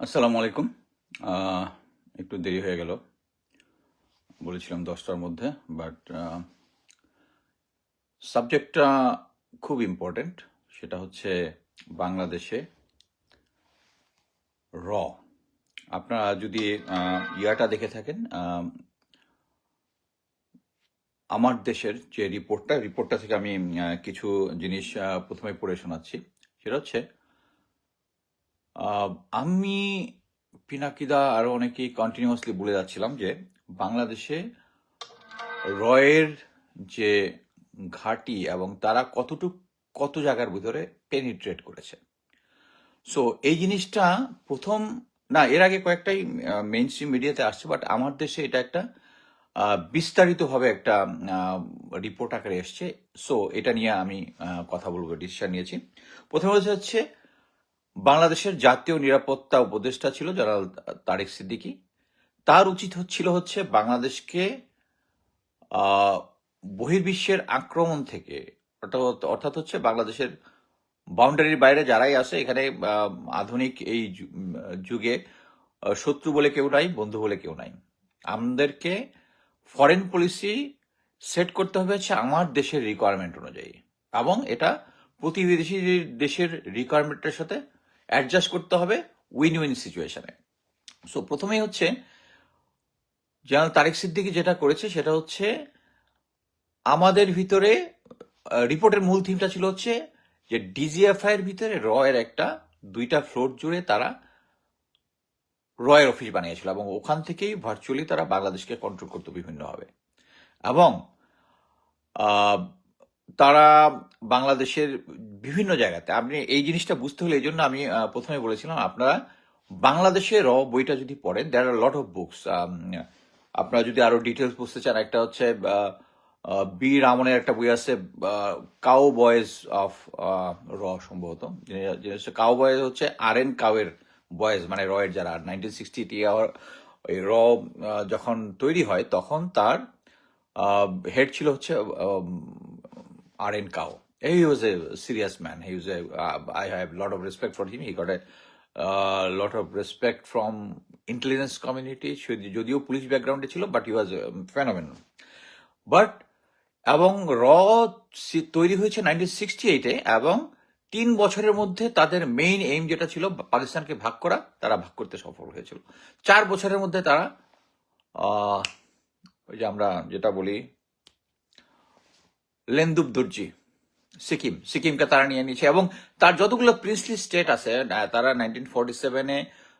আসসালামু আলাইকুম। আহ, একটু দেরি হয়ে গেল, বলেছিলাম 10টার মধ্যে, বাট সাবজেক্টটা খুব ইম্পর্টেন্ট। সেটা হচ্ছে বাংলাদেশে র। আপনারা যদি ইয়াটা দেখে থাকেন, আমার দেশের যে রিপোর্টটা থেকে আমি কিছু জিনিস প্রথমে পড়ে শোনাচ্ছি। সেটা হচ্ছে আমি, পিনাকিদা আরো অনেকেই কন্টিনিউয়াসলি বলে যাচ্ছিলাম যে বাংলাদেশে রয়ের যে ঘাঁটি এবং তারা কত জায়গার ভিতরে পেনিট্রেট করেছে। সো এই জিনিসটা প্রথম না, এর আগে কয়েকটাই মেইন স্ট্রিম মিডিয়াতে আসছে, বাট আমার দেশে এটা একটা বিস্তারিতভাবে একটা রিপোর্ট আকারে এসছে। সো এটা নিয়ে আমি কথা বলবো, ডিসিশন নিয়েছি। প্রথমে হচ্ছে বাংলাদেশের জাতীয় নিরাপত্তা উপদেষ্টা ছিল জেনারেল তারেক সিদ্দিকী। তার উচিত হচ্ছে বাংলাদেশকে আহ, বহির্বিশ্বের আক্রমণ থেকে, অর্থাৎ হচ্ছে বাংলাদেশের বাউন্ডারির বাইরে যারাই আসে এখানে, আধুনিক এই যুগে শত্রু বলে কেউ নাই, বন্ধু বলে কেউ নাই। আমাদেরকে ফরেন পলিসি সেট করতে হবে হচ্ছে আমার দেশের রিকোয়ারমেন্ট অনুযায়ী, এবং এটা প্রতিবেশী দেশের রিকোয়ারমেন্টের সাথে অ্যাডজাস্ট করতে হবে উইন উইন সিচুয়েশনে। সো প্রথমেই হচ্ছে জেনারেল তারেক সিদ্দিকী যেটা করেছে সেটা হচ্ছে আমাদের ভিতরে রিপোর্টের মূল থিমটা ছিল হচ্ছে যে ডিজিএফআই এর ভিতরে র এর একটা 2টা ফ্লোর জুড়ে তারা রয়ের অফিস বানিয়েছিল, এবং ওখান থেকেই ভার্চুয়ালি তারা বাংলাদেশকে কন্ট্রোল করতো বিভিন্নভাবে। এবং আহ, তারা বাংলাদেশের বিভিন্ন জায়গাতে, আপনি এই জিনিসটা বুঝতে হলে এই জন্য আমি প্রথমে বলেছিলাম আপনারা বাংলাদেশে র বইটা যদি পড়েন, দেয়ার আর লট অফ বুকস। আপনারা যদি আরো ডিটেলস বুঝতে চান, একটা হচ্ছে বি রামনের একটা বই আছে, কাউ বয়েজ অফ র, সম্ভবত। কাউ বয়েজ হচ্ছে আর এন কাউয়ের বয়েজ, মানে রয়ের যারা 1960 ওই র যখন তৈরি হয় তখন তার হেড ছিল হচ্ছে R N Kao. He was a serious man. I have a lot of respect for him. He got a lot of respect from intelligence community. যদিও পুলিশ ব্যাকগ্রাউন্ডে ছিল, বাট হি ওয়াজ ফেনোমেনল। বাট এবং র তৈরি হয়েছে 1968-এ, এবং 3 বছরের মধ্যে তাদের মেইন এইম যেটা ছিল পাকিস্তানকে ভাগ করা, তারা ভাগ করতে সফল হয়েছিল। 4 বছরের মধ্যে তারা আহ, ওই যে আমরা যেটা বলি লেন্দুব দর্জি, সিকিমকে তারা নিয়ে নিয়েছে। এবং তার যতগুলো প্রিন্সলি স্টেট আছে, তারা 1947-এ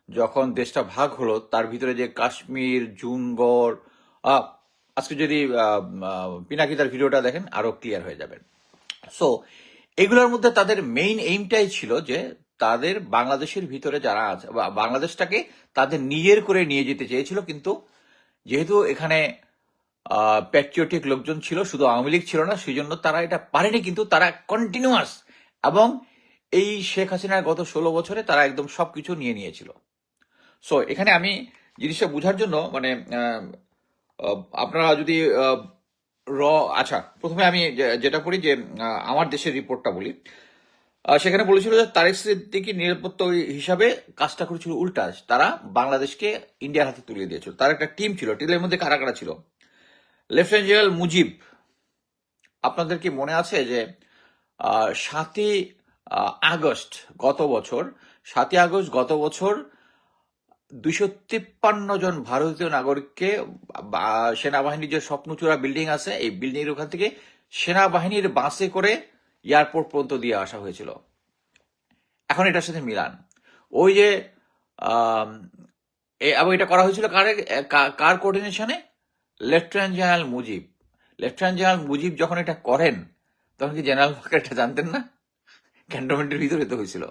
যখন দেশটা ভাগ হলো, তার ভিতরে যে কাশ্মীর, জুনগড়, আজকে যদি পিনাকিদার ভিডিওটা দেখেন আরো ক্লিয়ার হয়ে যাবেন। সো এগুলোর মধ্যে তাদের মেইন এইমটাই ছিল যে তাদের বাংলাদেশের ভিতরে যারা আছে, বাংলাদেশটাকে তাদের নিজের করে নিয়ে যেতে চেয়েছিল। কিন্তু যেহেতু এখানে প্যাট্রিয়টিক লোকজন ছিল, শুধু আওয়ামী লীগ ছিল না, সেই জন্য তারা এটা পারেনি। কিন্তু তারা কন্টিনিউয়াস, এবং এই শেখ হাসিনার গত 16 বছরে তারা একদম সবকিছু নিয়ে নিয়েছিল। সো এখানে আমি জিনিসটা বোঝার জন্য, মানে আপনারা যদি র আচ্ছা, প্রথমে আমি যেটা করি যে আমার দেশের রিপোর্টটা বলি। সেখানে বলেছিল যে তারেক সিদ্দিকী নিরাপত্তা হিসাবে কাজটা করেছিল উল্টা, তারা বাংলাদেশকে ইন্ডিয়ার হাতে তুলে দিয়েছিল। তার একটা টিম ছিল, টিমের মধ্যে কারা কারা ছিল? লেফটেন্যান্ট জেনারেল মুজিব, আপনাদের কি মনে আছে যে 7ই আগস্ট গত বছর 253 জন ভারতীয় নাগরিককে সেনাবাহিনীর যে স্বপ্নচূড়া বিল্ডিং আছে, এই বিল্ডিং এর ওখান থেকে সেনাবাহিনীর বাসে করে এয়ারপোর্ট পর্যন্ত দিয়ে আসা হয়েছিল। এখন এটার সাথে মিলান, ওই যে এবং এটা করা হয়েছিল কার কোঅর্ডিনেশনে? Lieutenant general Mujib. Lieutenant general Mujib যখন এটা করেন, তখন কি জেনারেল ওয়াকার এটা জানতেন না? ক্যান্টনমেন্টের ভিতরে তো হয়েছিল।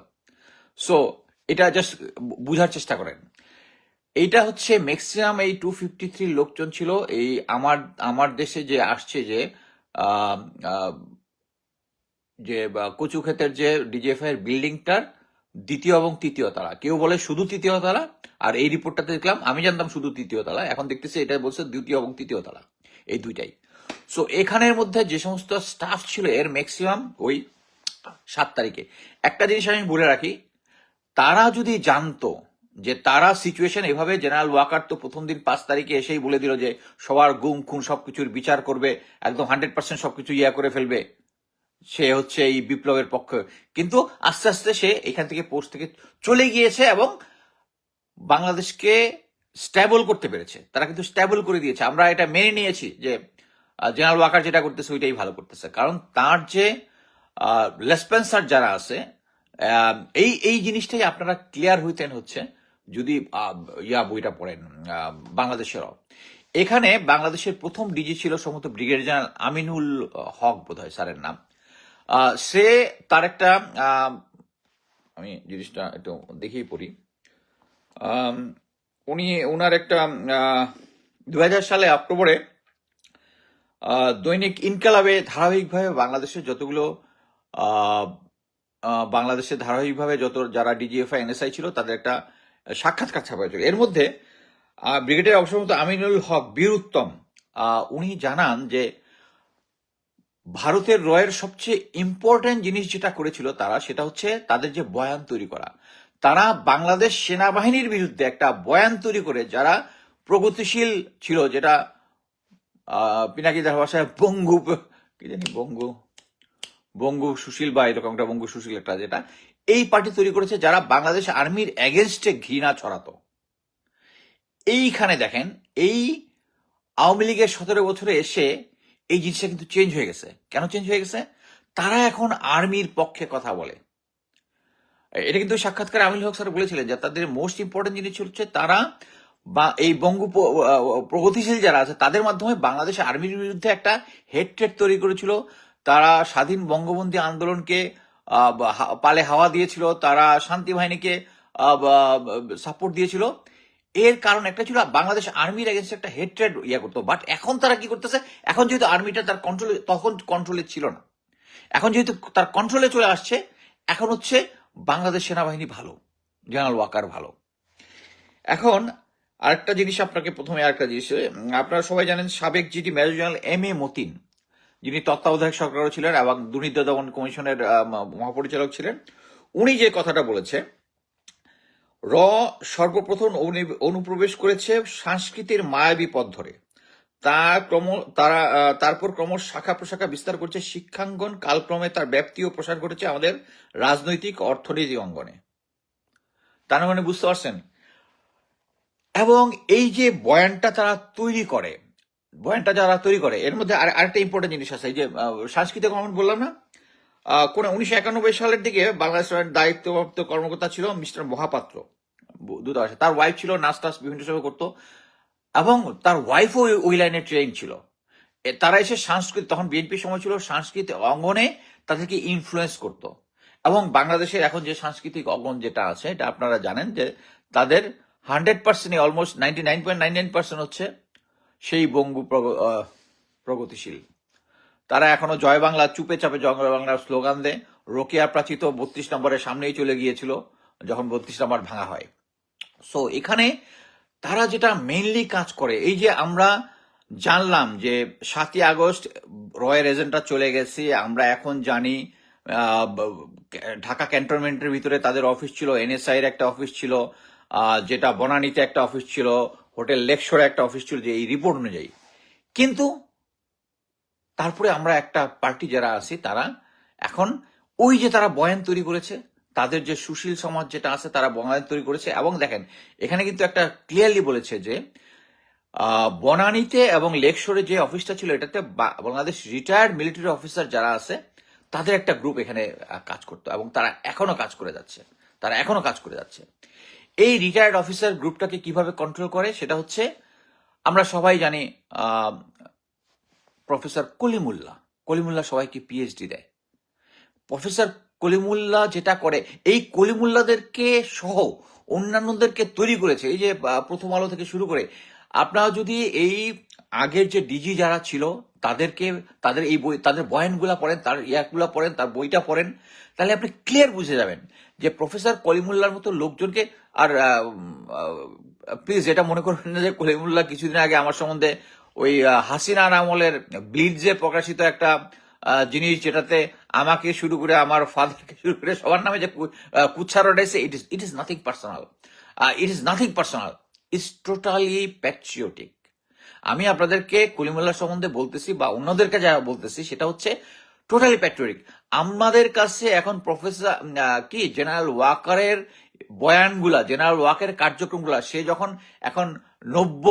সো এটা জাস্ট বুঝার চেষ্টা করেন। এইটা হচ্ছে ম্যাক্সিমাম এই 253 লোকজন ছিল। এই আমার দেশে যে আসছে যে কচু ক্ষেতের যে ডিজিএফআই এর বিল্ডিংটার 2য় এবং 3য় তলা, কেউ বলে শুধু 3য় তলা, আর এই রিপোর্টটাতে দেখলাম, আমি জানতাম শুধু 3য় তলা, এখন দেখতেছি এটা বলছে 2য় এবং 3য় তলা, এই দুইটাই। সো এখানের মধ্যে যে সমস্ত স্টাফ ছিল এর ম্যাক্সিমাম ওই 7 তারিখে। একটা জিনিস আমি বলে রাখি, তারা যদি জানতো যে তারা সিচুয়েশন এভাবে, জেনারেল ওয়াকার তো প্রথম দিন 5 তারিখে এসেই বলে দিল যে সবার গুম খুন সবকিছুর বিচার করবে, একদম 100% সবকিছু করে ফেলবে, সে হচ্ছে এই বিপ্লবের পক্ষে। কিন্তু আস্তে আস্তে সে এখান থেকে পোস্ট থেকে চলে গিয়েছে এবং বাংলাদেশকে স্ট্যাবল করতে পেরেছে। তারা কিন্তু স্ট্যাবল করে দিয়েছে, আমরা এটা মেনে নিয়েছি যে জেনারেল ওয়াকার যেটা করতেছে ওইটাই ভালো করতেছে। কারণ তার যে লেসপেন্সার যারা আছে, এই এই জিনিসটাই আপনারা ক্লিয়ার হইতেন হচ্ছে যদি বইটা পড়েন বাংলাদেশেরও। এখানে বাংলাদেশের প্রথম ডিজি ছিল সম্ভবত ব্রিগেডিয়ার জেনারেল আমিনুল হক, বোধ হয় স্যারের নাম। সে তার একটা আমি জিনিসটা একটু দেখেই পড়ি। উনি ওনার একটা 2000 সালে অক্টোবরে দৈনিক ইনকালাবে ধারাবাহিকভাবে বাংলাদেশের যতগুলো বাংলাদেশে ধারাবাহিকভাবে যারা ডিজিএফআই এনএসআই ছিল তাদের একটা সাক্ষাৎকার ছাপা হয়েছিল। এর মধ্যে ব্রিগেডিয়ার অবসরপ্রাপ্ত আমিনুল হক বীর উত্তম উনি জানান যে ভারতের রয়ের সবচেয়ে ইম্পর্টেন্ট জিনিস যেটা করেছিল তারা, সেটা হচ্ছে তাদের যে বয়ান তৈরি করা। তারা বাংলাদেশ সেনাবাহিনীর বিরুদ্ধে একটা বয়ান তৈরি করে, যারা প্রগতিশীল ছিল, যেটা পিনাকিদার ভাষায় বঙ্গু কি জানি বঙ্গু সুশীল বা এরকম একটা বঙ্গু সুশীল একটা, যেটা এই পার্টি তৈরি করেছে, যারা বাংলাদেশ আর্মির এগেনস্টে ঘৃণা ছড়াতো। এইখানে দেখেন, এই আওয়ামী লীগের 17 বছরে এসে এই জিনিসটা কিন্তু চেঞ্জ হয়ে গেছে। কেন চেঞ্জ হয়ে গেছে? তারা এখন আর্মির পক্ষে কথা বলে। এটা কিন্তু সাক্ষাৎকারে আমিনুল হক স্যার বলেছিলেন যে তাদের মোস্ট ইম্পর্টেন্ট জিনিস হচ্ছে তারা বা এই প্রগতিশীল যারা আছে তাদের মাধ্যমে বাংলাদেশ আর্মির বিরুদ্ধে একটা হেট্রেড তৈরি করেছিল। তারা স্বাধীন বঙ্গবন্ধু আন্দোলনকে পালে হাওয়া দিয়েছিল, তারা শান্তি বাহিনীকে সাপোর্ট দিয়েছিল। এর কারণ একটা ছিল বাংলাদেশ আর্মির এগেন্স্ট একটা হেট্রেড করতো। বাট এখন তারা কি করতেছে, এখন যেহেতু আর্মিটা তার কন্ট্রোলে, তখন কন্ট্রোলে ছিল না, এখন যেহেতু তার কন্ট্রোলে চলে আসছে, এখন হচ্ছে বাংলাদেশ সেনাবাহিনী ভালো, জেনারেল ওয়াকার ভালো। এখন আরেকটা জিনিস আপনাকে প্রথমে আরেকটা জিনিস, আপনারা সবাই জানেন সাবেক GD major general M A Matin, যিনি তত্ত্বাবধায়ক সরকারও ছিলেন এবং দুর্নীতি দমন কমিশনের মহাপরিচালক ছিলেন, উনি যে কথাটা বলেছে, র সর্বপ্রথম অনুপ্রবেশ করেছে সংস্কৃতির মায়াবী পথ ধরে, তারপর ক্রমশ শাখা প্রশাখা বিস্তার করছে শিক্ষাঙ্গন, কালক্রমে তার ব্যাপ্তি ও প্রসার ঘটেছে আমাদের রাজনৈতিক অর্থনৈতিক অঙ্গনে। তার মানে বুঝতে পারছেন? এবং এই যে বয়ানটা তারা তৈরি করে, এর মধ্যে আরেকটা ইম্পর্টেন্ট জিনিস আছে। এই যে সাংস্কৃতিক কর্মকর্তা বললাম না, কোন 1991 সালের দিকে বাংলাদেশের দায়িত্বপ্রাপ্ত কর্মকর্তা ছিল মিস্টার মহাপাত্র, দূতাবাসে। তার ওয়াইফ ছিল, নাচ টাচ বিভিন্ন সময় করতো এবং তার ওয়াইফও ওই লাইনে ট্রেন ছিল। তারা এসে সংস্কৃতি, তখন বিএনপির সময় ছিল, সাংস্কৃতিক অঙ্গনে তাদেরকে ইনফ্লুয়েন্স করতো। এবং বাংলাদেশের এখন যে সাংস্কৃতিক অঙ্গন যেটা আছে, এটা আপনারা জানেন যে তাদের 100%, অলমোস্ট 99.99% হচ্ছে সেই প্রগতিশীল। তারা এখনো জয় বাংলা, চুপে চাপে জয় বাংলার স্লোগান দেয়। রোকেয়া প্রাচিত 32 নম্বরের সামনেই চলে গিয়েছিল যখন 32 নম্বর ভাঙা হয়। সো এখানে তারা যেটা মেইনলি কাজ করে, এই যে আমরা জানলাম যে 7ই আগস্ট রয়ের এজেন্টরা চলে গেছে, আমরা এখন জানি ঢাকা ক্যান্টনমেন্টের ভিতরে তাদের অফিস ছিল, এনএসআই এর একটা অফিস ছিল, যেটা বনানীতে একটা অফিস ছিল, হোটেল লেকশোরে একটা অফিস ছিল, যে এই রিপোর্ট অনুযায়ী। কিন্তু তারপরে আমরা একটা পার্টি যারা আছি, তারা এখন ওই যে তারা বয়ান তৈরি করেছে, তাদের যে সুশীল সমাজ যেটা আছে, তারা বয়ান তৈরি করেছে। এবং দেখেন এখানে কিন্তু একটা ক্লিয়ারলি বলেছে যে বনানীতে এবং লেকশোরে যে অফিসটা ছিল, এটাতে বাংলাদেশ রিটায়ার্ড মিলিটারি অফিসার যারা আছে তাদের একটা গ্রুপ এখানে কাজ করতো এবং তারা এখনো কাজ করে যাচ্ছে। এই রিটায়ার্ড অফিসার গ্রুপটাকে কিভাবে কন্ট্রোল করে, সেটা হচ্ছে আমরা সবাই জানি, প্রফেসর কলিমুল্লাহ সবাইকে পিএইচডি দেয়। প্রফেসর কলিমুল্লাহ যেটা করে, এই কলিমুল্লাহদেরকে সহ অন্যান্যদেরকে তৈরি করেছে। এই যে প্রথম আলো থেকে শুরু করে, আপনারা যদি এই আগের যে ডিজি যারা ছিল তাদের এই বই, তাদের বয়ানগুলা পড়েন, তার ইয়াগুলা পড়েন, তার বইটা পড়েন, তাহলে আপনি ক্লিয়ার বুঝে যাবেন যে প্রফেসর কলিমুল্লাহর মতো লোকজনকে। আর প্লিজ এটা মনে করবেন না যে কলিমুল্লাহ কিছুদিন আগে আমার সম্বন্ধে ওই হাসিনার আমলের ব্লিডজে প্রকাশিত একটা জিনিস, যেটাতে আমাকে শুরু করে আমার ফাদারকে শুরু করে সবার নামে যে কুচ্ছা রটাইছে, it is nothing personal. It is nothing personal, it's totally patriotic. আমি আপনাদেরকে কলিমুল্লাহ সম্বন্ধে বলতেছি বা অন্যদেরকে যা বলতেছি সেটা হচ্ছে টোটালি প্যাট্রিয়টিক। আমাদের কাছে এখন প্রফেসর কি জেনারেল ওয়াকারের বয়ানগুলা, জেনারেল ওয়াকারের কার্যক্রমগুলা, সে যখন এখন নব্য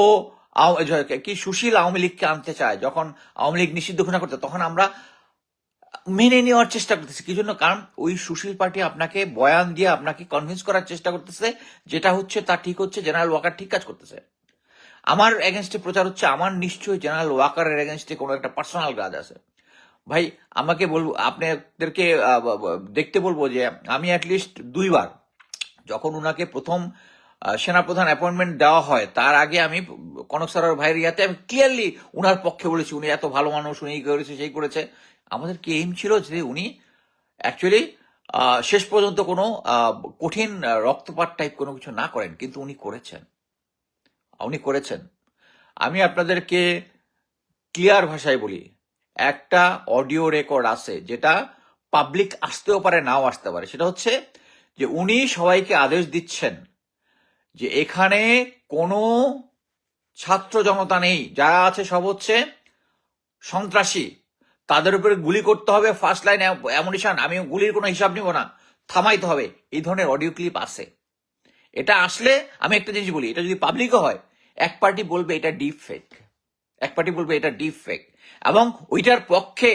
কি সুশীল আওয়ামী লীগকে আনতে চায়, যখন আওয়ামী লীগ নিষিদ্ধ ঘোষণা করতে, তখন আমরা মেনে নেওয়ার চেষ্টা করতেছে। কি জন্য? কারণ ওই সুশীল পার্টি আপনাকে বয়ান দিয়ে আপনাকে কনভিন্স করার চেষ্টা করতেছে যেটা হচ্ছে তা ঠিক হচ্ছে, জেনারেল ওয়াকার ঠিক কাজ করতেছে। আমার এগেনস্টে প্রচার হচ্ছে, আমার নিশ্চয়ই জেনারেল ওয়াকারের এগেনস্টে কোনো একটা পার্সোনাল গ্রাজ আছে। ভাই আমাকে বলবো, আপনাদেরকে দেখতে বলবো যে আমি অ্যাটলিস্ট 2বার, যখন উনাকে প্রথম সেনাপ্রধান অ্যাপয়েন্টমেন্ট দেওয়া হয় তার আগে আমি কনক সরার ভাইয়ের ইয়াতে আমি ক্লিয়ারলি উনার পক্ষে বলেছি, উনি এত ভালো মানুষ, উনি এই করেছে সেই করেছে। আমাদের কি এইম ছিল যে উনি অ্যাকচুয়ালি শেষ পর্যন্ত কোনো কঠিন রক্তপাত টাইপ কোনো কিছু না করেন, কিন্তু উনি করেছেন, উনি করেছেন। আমি আপনাদেরকে ক্লিয়ার ভাষায় বলি, একটা অডিও রেকর্ড আছে যেটা পাবলিক আসতেও পারে নাও আসতে পারে। সেটা হচ্ছে যে উনি সবাইকে আদেশ দিচ্ছেন যে এখানে কোনো ছাত্র জনতা নেই, যারা আছে সব হচ্ছে সন্ত্রাসী, তাদের উপরে গুলি করতে হবে, ফার্স্ট লাইন অ্যামুনিশন, আমি গুলির কোনো হিসাব নিব না, থামাইতে হবে। এই ধরনের অডিও ক্লিপ আছে। এটা আসলে আমি একটা জিনিস বলি, এটা যদি পাবলিকও হয়, এক পার্টি বলবে এটা ডিপ ফেক, এক পার্টি বলবে এটা ডিপ ফেক, এবং ওইটার পক্ষে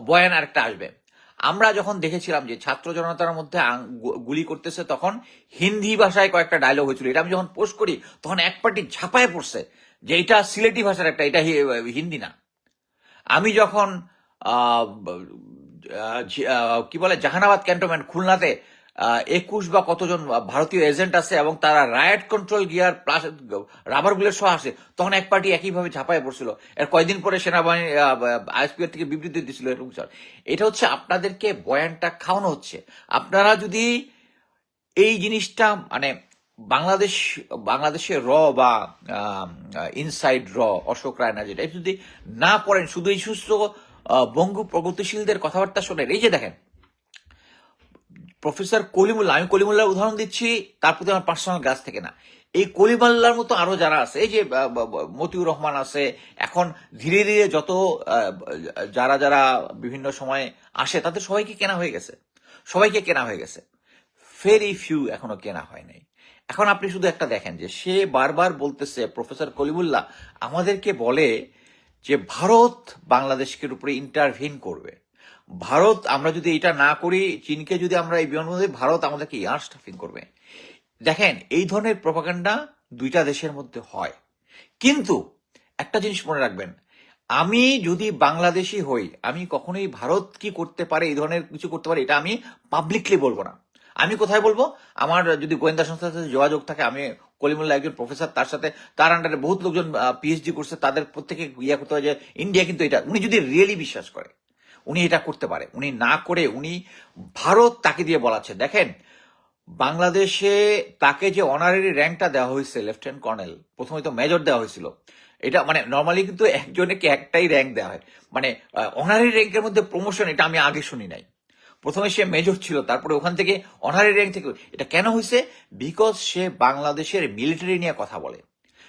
বয়ান আরেকটা আসবে। আমরা যখন দেখেছিলাম যে ছাত্র জনতার মধ্যে গুলি করতেছে, তখন হিন্দি ভাষায় কয়েকটা ডায়লগ হয়েছিল। এটা আমি যখন পোস্ট করি তখন এক পার্টি ঝাঁপায় পড়ছে যে এটা সিলেটি ভাষার একটা, এটা হিন্দি না। আমি যখন কি বলে জাহানাবাদ ক্যান্টনমেন্ট খুলনাতে 21 বা কতজন ভারতীয় এজেন্ট আছে এবং তারা riot control gear plus rubber bullet সহ আসে, তখন এক পার্টি একইভাবে ঝাঁপায় পড়ছিল। এর কয়েকদিন পরে সেনাবাহিনী আইএসপিআর থেকে বিবৃতি দিচ্ছিল এরকম। এটা হচ্ছে আপনাদেরকে বয়ানটা খাওয়ানো হচ্ছে। আপনারা যদি এই জিনিসটা মানে বাংলাদেশের র বা ইনসাইড র অশোক রায়না যেটা, এটা যদি না পড়েন, শুধু এই সুস্থ বঙ্গ প্রগতিশীলদের কথাবার্তা শোনেন, এই যে দেখেন প্রফেসর কলিমুল্লাহ, আমি কলিমুল্লাহর উদাহরণ দিচ্ছি, তার প্রতি আমার পার্সোনাল গাছ থেকে না। এই কলিমুল্লাহর মতো আরো যারা আছে, এই যে মতিউর রহমান আছে, এখন ধীরে ধীরে যত যারা যারা বিভিন্ন সময় আসে তাদের সবাইকে কেনা হয়ে গেছে, সবাইকে কেনা হয়ে গেছে। ভেরি ফিউ এখনো কেনা হয় নাই। এখন আপনি শুধু একটা দেখেন যে সে বারবার বলতেছে, প্রফেসর কলিমুল্লাহ আমাদেরকে বলে যে ভারত বাংলাদেশকে উপরে ইন্টারভিন করবে, ভারত আমরা যদি এটা না করি, চীনকে যদি আমরা এই বিমানবন্দরে, ভারত আমাদেরকে এয়ার স্টাফিং করবে। দেখেন এই ধরনের প্রপাগান্ডা দুইটা দেশের মধ্যে হয়, কিন্তু একটা জিনিস মনে রাখবেন, আমি যদি বাংলাদেশি হই, আমি কখনোই ভারত কি করতে পারে, এই ধরনের কিছু করতে পারে, এটা আমি পাবলিকলি বলবো না। আমি কোথায় বলবো? আমার যদি গোয়েন্দা সংস্থার সাথে যোগাযোগ থাকে, আমি কলিমুল্লাহ একজন প্রফেসর, তার সাথে তার আন্ডারে বহুত লোকজন পিএইচডি করছে, তাদের প্রত্যেকে ইয়া করতে হয় যে ইন্ডিয়া কিন্তু এটা, উনি যদি রিয়েলি বিশ্বাস করে উনি এটা করতে পারে, উনি না করে উনি ভারত তাকে দিয়ে বলাচ্ছে। দেখেন বাংলাদেশে তাকে যে অনারারি র্যাঙ্কটা দেওয়া হয়েছে লেফটেন্যান্ট কর্নেল, প্রথমে তো মেজর দেওয়া হয়েছিল, এটা মানে নর্মালি কিন্তু একজনকে একটাই র্যাঙ্ক দেওয়া হয়, মানে অনারারি র্যাঙ্কের মধ্যে প্রমোশন, এটা আমি আগে শুনি নাই। প্রথমে সে মেজর ছিল, তারপরে ওখান থেকে অনারারি র্যাঙ্ক থেকে, এটা কেন হয়েছে? বিকজ সে বাংলাদেশের মিলিটারি নিয়ে কথা বলে,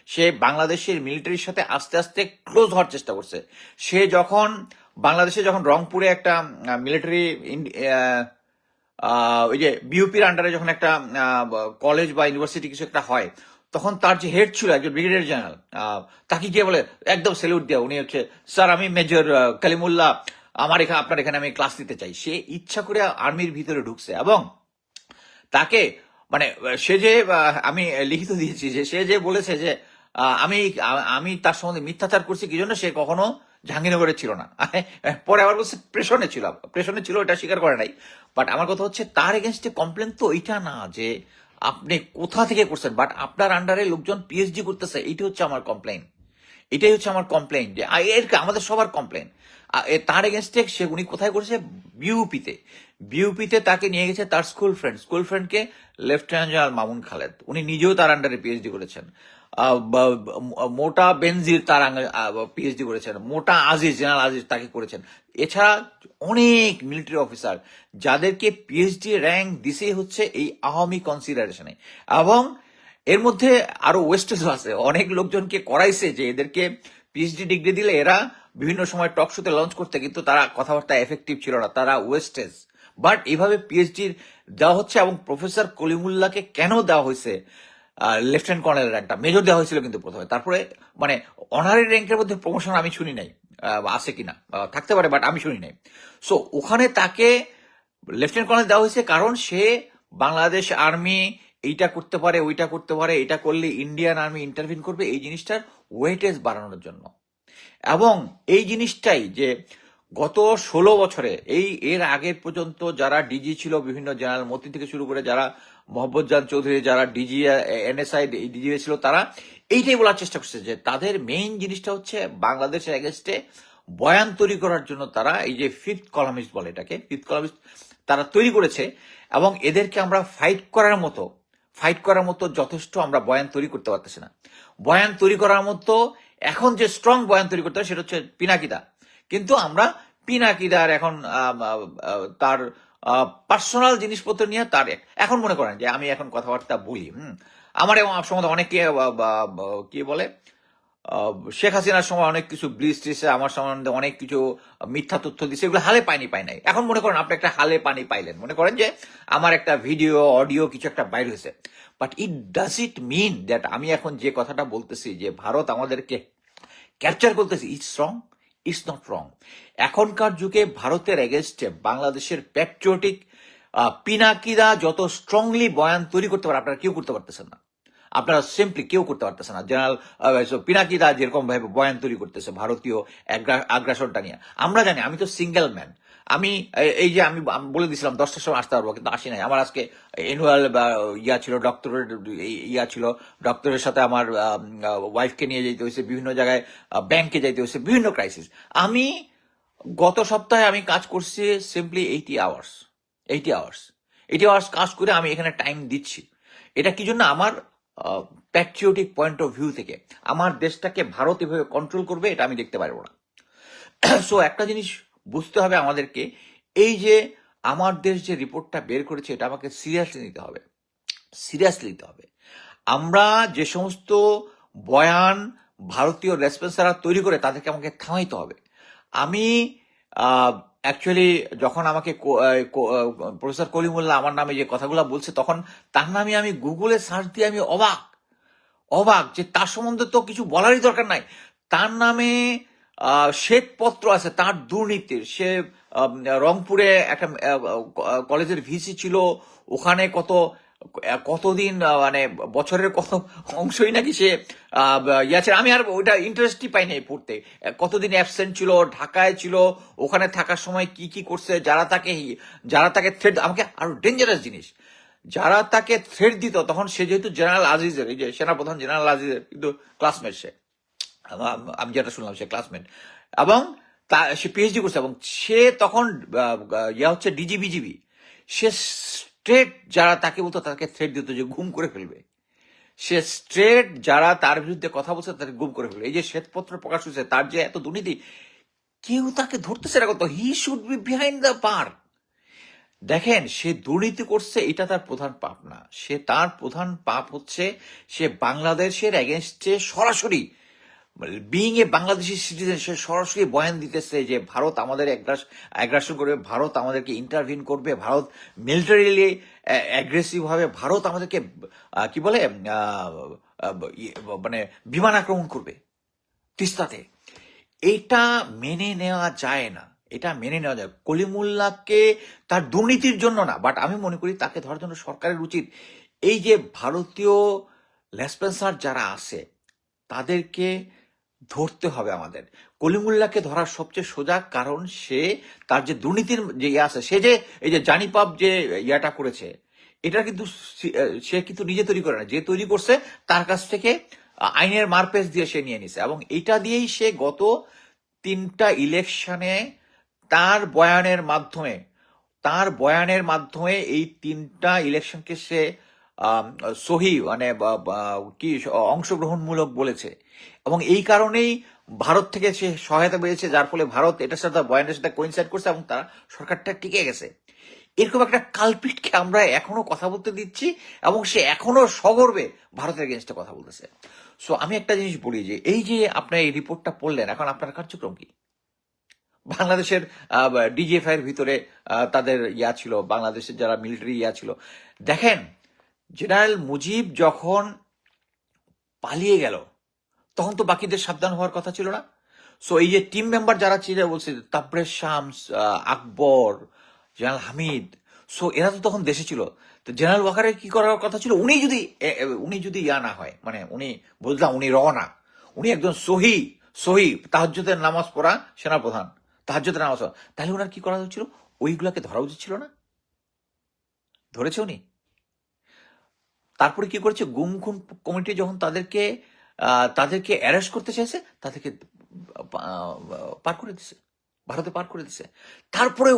সে বাংলাদেশের মিলিটারির সাথে আস্তে আস্তে ক্লোজ হওয়ার চেষ্টা করছে। সে যখন বাংলাদেশে, যখন রংপুরে একটা মিলিটারি ওই যে বিউপির আন্ডারে যখন একটা কলেজ বা ইউনিভার্সিটি কিছু একটা হয়, তখন তার যে হেড ছিল একজন ব্রিগেডিয়ার জেনারেল, তাকে গিয়ে বলে একদম স্যালুট দেওয়া, উনি হচ্ছে স্যার আমি মেজর কালিমুল্লাহ, আমার এখানে আপনার এখানে আমি ক্লাস নিতে চাই। সে ইচ্ছা করে আর্মির ভিতরে ঢুকছে, এবং তাকে মানে সে যে আমি লিখিত দিয়েছি যে সে যে বলেছে যে আমি আমি তার সম্বন্ধে মিথ্যাচার করছি, কি জন্য সে কখনো জাহাঙ্গীরনগরে ছিল না। পরে আবার বলছে প্রেষণে ছিল, প্রেষণে ছিল, এটা স্বীকার করে নাই। বাট আমার কথা হচ্ছে তার এগেনস্টে কমপ্লেন তো এইটা না যে আপনি কোথা থেকে করছেন, বাট আপনার আন্ডারে লোকজন পিএইচডি করতেছে, এইটা হচ্ছে আমার কমপ্লেন, এটাই হচ্ছে আমার কমপ্লেন, যে এর আমাদের সবার কমপ্লেন। তার এগেনস্টে সে উনি কোথায় করেছে? বিউপিতে, বিউপিতে তাকে নিয়ে গেছে তার স্কুল ফ্রেন্ডকে লেফটেন্যান্ট জেনারেল মামুন খালেদ, উনি নিজেও তার আন্ডারে পিএইচডি করেছেন। মোটা বেনজির তার পিএইচডি করেছেন। মোটা আজিজ, জেনারেল আজিজ তাকে করেছেন। এছাড়া অনেক মিলিটারি অফিসার যাদেরকে পিএইচডি র্যাঙ্ক দিছেই হচ্ছে এই আওয়ামী কনসিডারেশনে। এবং এর মধ্যে আরো ওয়েস্টেজও আছে, অনেক লোকজনকে করাইছে যে এদেরকে পিএইচডি ডিগ্রি দিলে এরা বিভিন্ন সময় টক শোতে লঞ্চ করতে, কিন্তু তারা কথাবার্তা এফেক্টিভ ছিল না, তারা ওয়েস্টেজ। বাট এইভাবে পিএইচডি দেওয়া হচ্ছে। এবং প্রফেসর কলিমুল্লাহকে কেন দেওয়া হয়েছে লেফটেন্যান্ট কর্নেল র্যাঙ্কটা? মেজর দেওয়া হয়েছিল কিন্তু প্রথমে, তারপরে মানে অনারি র্যাঙ্কের মধ্যে প্রমোশন আমি শুনি নাই আছে কিনা, থাকতে পারে, বাট আমি শুনি নাই। সো ওখানে তাকে লেফটেন্যান্ট কর্নেল দেওয়া হয়েছে কারণ সে বাংলাদেশ আর্মি এইটা করতে পারে, ওইটা করতে পারে, এটা করলে ইন্ডিয়ান আর্মি ইন্টারভিন করবে, এই জিনিসটার ওয়েটেজ বাড়ানোর জন্য। এবং এই জিনিসটাই যে গত 16 বছরে এর আগের পর্যন্ত যারা ডিজি ছিল, বিভিন্ন জেনারেল মতি থেকে শুরু করে যারা মোহাম্মদ জান চৌধুরী, যারা ডিজি এনএসআই ডিজি ছিল, তারা এইটাই বলার চেষ্টা করছে যে তাদের মেইন জিনিসটা হচ্ছে বাংলাদেশের এগেনস্টে বয়ান তৈরি করার জন্য তারা এই যে ফিফথ কলামিস্ট বলে, এটাকে ফিফথ কলামিস্ট তারা তৈরি করেছে। এবং এদেরকে আমরা ফাইট করার মতো যথেষ্ট আমরা বয়ান তৈরি করতে পারতেছি না। বয়ান তৈরি করার মতো এখন যে স্ট্রং বয়ান তৈরি করতে হবে সেটা হচ্ছে পিনাকিদা। কিন্তু আমরা পিনাকিদার এখন তার পার্সোনাল জিনিসপত্র নিয়ে তার এখন মনে করেন যে আমি এখন কথাবার্তা বলি, আমার এবং সম্বন্ধে অনেকে কি বলে শেখ হাসিনার সময় অনেক কিছু ব্লিচ টিসে আমার সম্বন্ধে অনেক কিছু মিথ্যা তথ্য দিচ্ছে, এগুলো হালে পানি পাই নাই। এখন মনে করেন আপনি একটা হালে পানি পাইলেন, মনে করেন যে আমার একটা ভিডিও অডিও কিছু একটা বাইর হয়েছে, but it does it mean that আমি এখন যে কথাটা বলতেছি যে ভারত আমাদেরকে ক্যাপচার করতেছি, it's wrong? It's not wrong. এখনকার যুগে ভারতের এগেনস্টে বাংলাদেশের প্যাট্রিয়টিক পিনাকিদা যত স্ট্রংলি বয়ান তৈরি করতে পারে আপনারা কেউ করতে পারতেছেন না, আপনারা সিম্পলি কেউ করতে পারতেছে না। জেনারেল পিনাকিদা যেরকম ভাবে বয়ান তৈরি করতেছে ভারতীয় আগ্রাসনটা নিয়ে, আমরা জানি আমি তো সিঙ্গেল ম্যান। আমি এই যে আমি বলে দিয়েছিলাম 10টার সময় আসতে পারবো, কিন্তু আসি নাই। আমার আজকে অ্যানুয়াল ছিল, ডক্টরেট ছিল, ডক্টরের সাথে আমার ওয়াইফকে নিয়ে যেতে হয়েছে বিভিন্ন জায়গায়, ব্যাংকে যেতে হয়েছে, বিভিন্ন ক্রাইসিস। আমি গত সপ্তাহে আমি কাজ করছি সিম্পলি 80 আওয়ার্স। 80 আওয়ার্স কাজ করে আমি এখানে টাইম দিচ্ছি। এটা কি জন্য? আমার প্যাট্রিয়টিক পয়েন্ট অফ ভিউ থেকে আমার দেশটাকে ভারত এভাবে কন্ট্রোল করবে এটা আমি দেখতে পারবো না। সো একটা জিনিস বুঝতে হবে আমাদেরকে, এই যে আমার দেশ যে রিপোর্টটা বের করেছে এটা আমাকে সিরিয়াসলি নিতে হবে। আমরা যে সমস্ত বয়ান ভারতীয় রেসপন্সাররা তৈরি করে তাদেরকে আমাকে থামাইতে হবে। আমি অ্যাকচুয়ালি যখন আমাকে প্রফেসর কলিমুল্লাহ আমার নামে যে কথাগুলো বলছে, তখন তার নামে আমি গুগলে সার্চ দিয়ে আমি অবাক যে তার সম্বন্ধে তো কিছু বলারই দরকার নাই। তার নামে শ্বেতপত্র আছে তার দুর্নীতির। সে রংপুরে একটা কলেজের ভিসি ছিল, ওখানে কতদিন মানে বছরের কত অংশই নাকি সে ছিল। আমি আর ওইটা ইন্টারেস্টই পাই নাই পড়তে। কতদিন অ্যাবসেন্ট ছিল, ঢাকায় ছিল, ওখানে থাকার সময় কি কি করছে, যারা তাকে থ্রেট, আমাকে আরো ডেঞ্জারাস জিনিস, যারা তাকে থ্রেট দিত তখন সে যেহেতু জেনারেল আজিজের, এই যে সেনাপ্রধান জেনারেল আজিজের কিন্তু ক্লাসমেট, সে আমি যেটা শুনলাম সে ক্লাসমেট, এবং সে পিএইচডি করছে, এবং সে তখন হচ্ছে ডিজিবিজিবি। সে স্ট্রেট যারা তাকে বলতো তাকে থ্রেট দিত যে গুম করে ফেলবে। সে স্ট্রেট যারা তার বিরুদ্ধে কথা বলছে তাকে গুম করে ফেলবে। এই যে শ্বেতপত্র প্রকাশ হয়েছে, তার যে এত দুর্নীতি, কেউ তাকে ধরতেছে না। কত he should be behind the bar. দেখেন, সে দুর্নীতি করছে, এটা তার প্রধান পাপ না। তার প্রধান পাপ হচ্ছে সে বাংলাদেশের এগেনস্টে সরাসরি, বিইং এ বাংলাদেশি সিটিজেন, সে সরাসরি বয়ান দিতেছে যে ভারত আমাদের অ্যাগ্রাসন করবে, ভারত আমাদেরকে ইন্টারভিন করবে, ভারত মিলিটারিলি অ্যাগ্রেসিভ হবে, ভারত আমাদেরকে কি বলে মানে বিমান আক্রমণ করবে তিস্তাতে। এটা মেনে নেওয়া যায় না। কলিমুল্লাহকে তার দুর্নীতির জন্য না, বাট আমি মনে করি তাকে ধরার জন্য সরকারের উচিত এই যে ভারতীয় লেসপেন্সার যারা আছে তাদেরকে ধরতে হবে। আমাদের কলিমুল্লাহকে ধরার সবচেয়ে সোজা, কারণ তার যে দুর্নীতির যে আছে, সে যে এই যে জানিপাপ যে ইয়াটা করেছে, এটা কিন্তু সে কিন্তু নিজে তৈরি করে না, যে তৈরি করছে তার কাছ থেকে আইনের মারপেচ দিয়ে সে নিয়ে নিছে। এবং এটা দিয়েই সে গত 3টা ইলেকশনে তার বয়ানের মাধ্যমে এই 3টা ইলেকশনকে সে আম, সহি মানে কি অংশগ্রহণমূলক বলেছে, এবং এই কারণেই ভারত থেকে সে সহায়তা পেয়েছে, যার ফলে ভারত এটার সাথে বয়ানের সাথে কোইনসাইড করছে এবং তারা সরকারটা টিকে গেছে। এরকম একটা কালপিটকে আমরা এখনো কথা বলতে দিচ্ছি, এবং সে এখনো সগর্বে ভারতের এগেনস্টে কথা বলতেছে। সো আমি একটা জিনিস বলি যে এই যে আপনার এই রিপোর্টটা পড়লেন, এখন আপনার কার্যক্রম কি? বাংলাদেশের ডিজিএফআই এর ভিতরে তাদের ইয়া ছিল, বাংলাদেশের যারা মিলিটারি ইয়া ছিল, দেখেন জেনারেল মুজিব যখন পালিয়ে গেল তখন তো বাকিদের সাবধান হওয়ার কথা ছিল না? সো এই যে টিম মেম্বার যারা ছিল, বলছে তাবরেজ শামস, আকবর, জেনারেল হামিদ, সো এরা তো তখন দেশে ছিল। তো জেনারেল ওয়াকারের কি করার কথা ছিল? উনি যদি ইয়া না হয়, মানে উনি বলতাম উনি রওনা, উনি একজন সহি সহি তাহাজ্জুদের নামাজ পড়া সেনাপ্রধান, তাহাজ্জুদের নামাজ পড়া, তাহলে ওনার কি করা হচ্ছিল? ওইগুলাকে ধরা উচিত ছিল না? ধরেছে উনি? তারপরে কি করেছে, গুম খুন কমিটি যখন তাদেরকে অ্যারেস্ট করতে চাইছে, তাদেরকে পার করে দিছে, ভারতে পার করে দিছে। তারপরে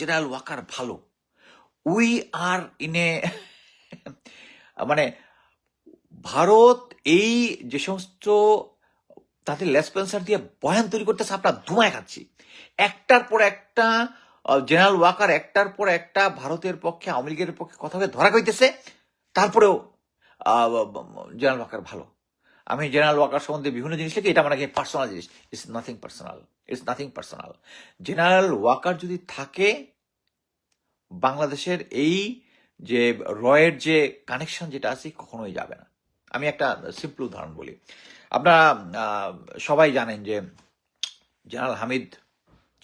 জেনারেল ওয়াকার ভালো, উই আর ইনে মানে ভারত এই যে সমস্ত তাদের লেসপেন্সার দিয়ে বয়ান তৈরি করতেছে, আপনার ধুমায় খাচ্ছি। একটার পর একটা জেনারেল ওয়াকার একটার পর একটা ভারতের পক্ষে, আওয়ামী লীগের পক্ষে কথা বলে ধরা কইতেছে। তারপরেও জেনারেল ওয়াকার ভালো। আমি জেনারেল ওয়াকার সম্বন্ধে বিভিন্ন জিনিস লিখি, এটা মানে পার্সোনাল জিনিস। It's nothing personal, it's nothing personal. General Waker যদি থাকে, বাংলাদেশের এই যে রয়ের যে কানেকশন যেটা আছে কখনোই যাবে না। আমি একটা সিম্পল উদাহরণ বলি। আপনারা সবাই জানেন যে জেনারেল হামিদ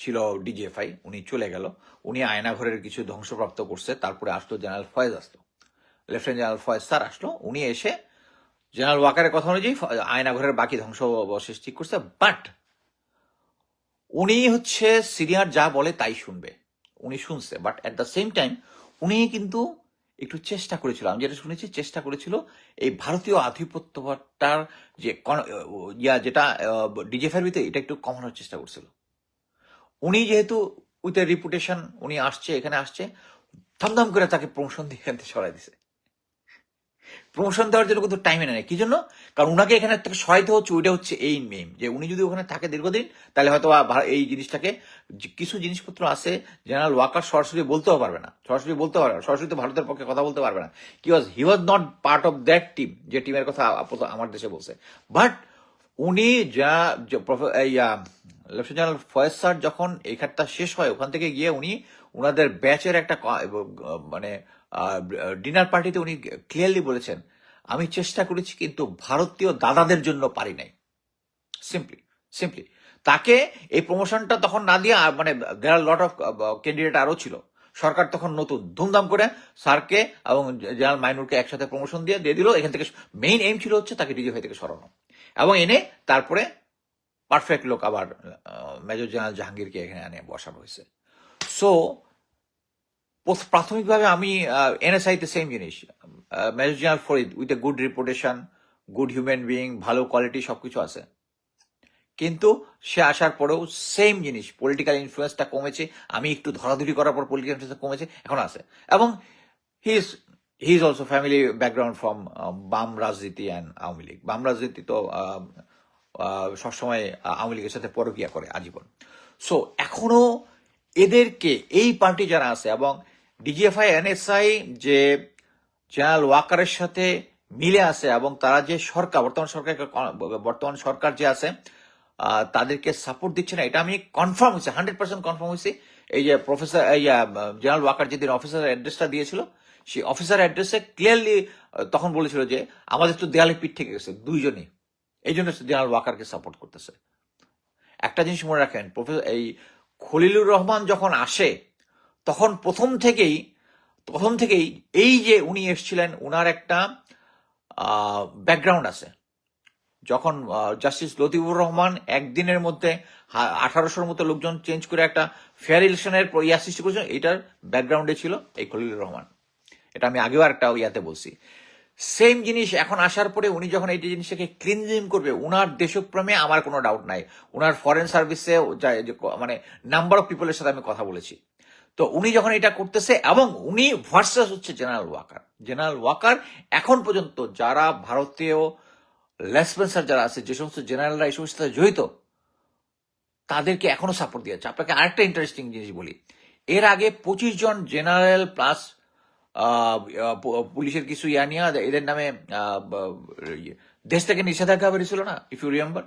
ছিল ডিজিএফআই, উনি চলে গেল, উনি আয়নাঘরের কিছু ধ্বংসপ্রাপ্ত করছে। তারপরে আসলো জেনারেল ফয়েজ, আসলো লেফটেন্যান্ট জেনারেল ফয়েজ স্যার আসলো, উনি এসে জেনারেল ওয়াকারের কথা অনুযায়ী আয়নাঘরের বাকি ধ্বংসাবশেষ ঠিক করছে। বাট উনি হচ্ছে সিনিয়র, যা বলে তাই শুনবে, উনি শুনছে। But at the same time উনি কিন্তু একটু চেষ্টা করেছিল, আমি যেটা শুনেছি, চেষ্টা করেছিল এই ভারতীয় আধিপত্যটার যে যেটা ডিজিএফআইয়ের ভিতরে, এটা একটু কমানোর চেষ্টা করছিল। উনি যেহেতু উইথ এ রিপুটেশন উনি আসছে, এখানে আসছে, ধমধম করে তাকে প্রমোশন দিয়ে এখান থেকে সরাই দিছে। প্রমোশন দেওয়ার জন্য কিন্তু টাইমে নেয়, কি জন্য? কারণ উনাকে এখানে থেকে সহায়তা হচ্ছে, ওইটা হচ্ছে এই মেম, যে উনি যদি ওখানে থাকে দীর্ঘদিন, তাহলে হয়তো এই জিনিসটাকে, কিছু জিনিসপত্র আছে জেনারেল ওয়াকার সরাসরি বলতেও পারবে না, সরাসরি তো ভারতের পক্ষে কথা বলতে পারবে না। He was not part of that team, যে টিমের কথা আমার দেশে বলছে। বাট উনি লেফটেন্যান্ট জেনারেল ফয়েজ স্যার যখন এই খাতটা শেষ হয়, ওখান থেকে গিয়ে উনি ওনাদের ব্যাচের একটা মানে ডিনার পার্টিতে উনি ক্লিয়ারলি বলেছেন, আমি চেষ্টা করেছি কিন্তু ভারতীয় দাদাদের জন্য পারি নাই। সিম্পলি সিম্পলি তাকে এই প্রমোশনটা তখন না দিয়ে, মানে দেয়ার লট অফ ক্যান্ডিডেট আরো ছিল, সরকার তখন নতুন, ধুমধাম করে স্যারকে এবং জেনারেল মাইনুরকে একসাথে প্রমোশন দিয়ে দিল। এখান থেকে মেইন এইম ছিল হচ্ছে তাকে ডিজিএফআই থেকে সরানো, এবং এনে তারপরে পারফেক্ট লোক আবার মেজর জেনারেল জাহাঙ্গীরকে এখানে এনে বসানো হয়েছে। সো প্রাথমিকভাবে আমি এনএসআইতে সেম জিনিস, major general Farid with a good reputation, good human being, ভালো কোয়ালিটি, সবকিছু আছে, কিন্তু সে আসার পরেও সেম জিনিস, পলিটিক্যাল ইনফ্লুয়েন্সটা কমেছে। আমি একটু ধরাধরি করার পর পলিটিক্যাল ইনফ্লুয়েন্স কমেছে, এখন আছে। এবং he is also family background from বাম রাজনীতি অ্যান্ড আওয়ামী লীগ। বাম রাজনীতি তো সবসময় আওয়ামী লীগের সাথে পরকিয়া করে আজীবন। সো এখনো এদেরকে, এই পার্টি যারা আছে এবং ডিজিএফআই এনএসআই যে জেনারেল ওয়াকারের সাথে মিলে আছে, এবং তারা যে সরকার, বর্তমান সরকার যে আছে তাদেরকে সাপোর্ট দিচ্ছে না, এটা আমি কনফার্ম হয়েছে, 100% কনফার্ম হয়েছে। এই যে প্রফেসর জেনারেল ওয়াকার যেদিন অফিসার অ্যাড্রেসটা দিয়েছিল, সেই অফিসার অ্যাড্রেসে ক্লিয়ারলি তখন বলেছিল যে আমাদের তো দেয়ালে পিঠ থেকে গেছে দুইজনই, এই জন্য জেনারেল ওয়াকারকে সাপোর্ট করতেছে। একটা জিনিস মনে রাখেন, এই খলিলুর রহমান যখন আসে, তখন প্রথম থেকেই এই যে উনি এসেছিলেন, উনার একটা ব্যাকগ্রাউন্ড আছে। যখন জাস্টিস লতিফুর রহমান একদিনের মধ্যে 1800-র মতো লোকজন চেঞ্জ করে একটা ফেয়ার ইলেকশনের সৃষ্টি করেছেন, এটার ব্যাকগ্রাউন্ডে ছিল এই খলিলুর রহমান। এটা আমি আগেও একটা ইয়াতে বলছি। সেম জিনিস এখন আসার পরে উনি যখন এই জিনিসটাকে ক্লিনজিং করবে, উনার দেশপ্রেমে আমার কোনো ডাউট নাই। উনার ফরেন সার্ভিসে মানে নাম্বার অফ পিপলের সাথে আমি কথা বলেছি, তো উনি যখন এটা করতেছে এবং উনি ভার্সাস হচ্ছে জেনারেল ওয়াকার এখন পর্যন্ত যারা ভারতীয় লেসপেন্সার যারা আছে, যে সমস্ত জেনারেলরা এই সমস্ত সাথে জড়িত, তাদেরকে এখনো সাপোর্ট দিয়েছে। আপনাকে আরেকটা ইন্টারেস্টিং জিনিস বলি, এর আগে 25 জন জেনারেল প্লাস পুলিশের কিছু নিয়ে এদের নামে দেশ থেকে নিষেধাজ্ঞা বেরিয়েছিল না, ইফ ইউ রিমেম্বার।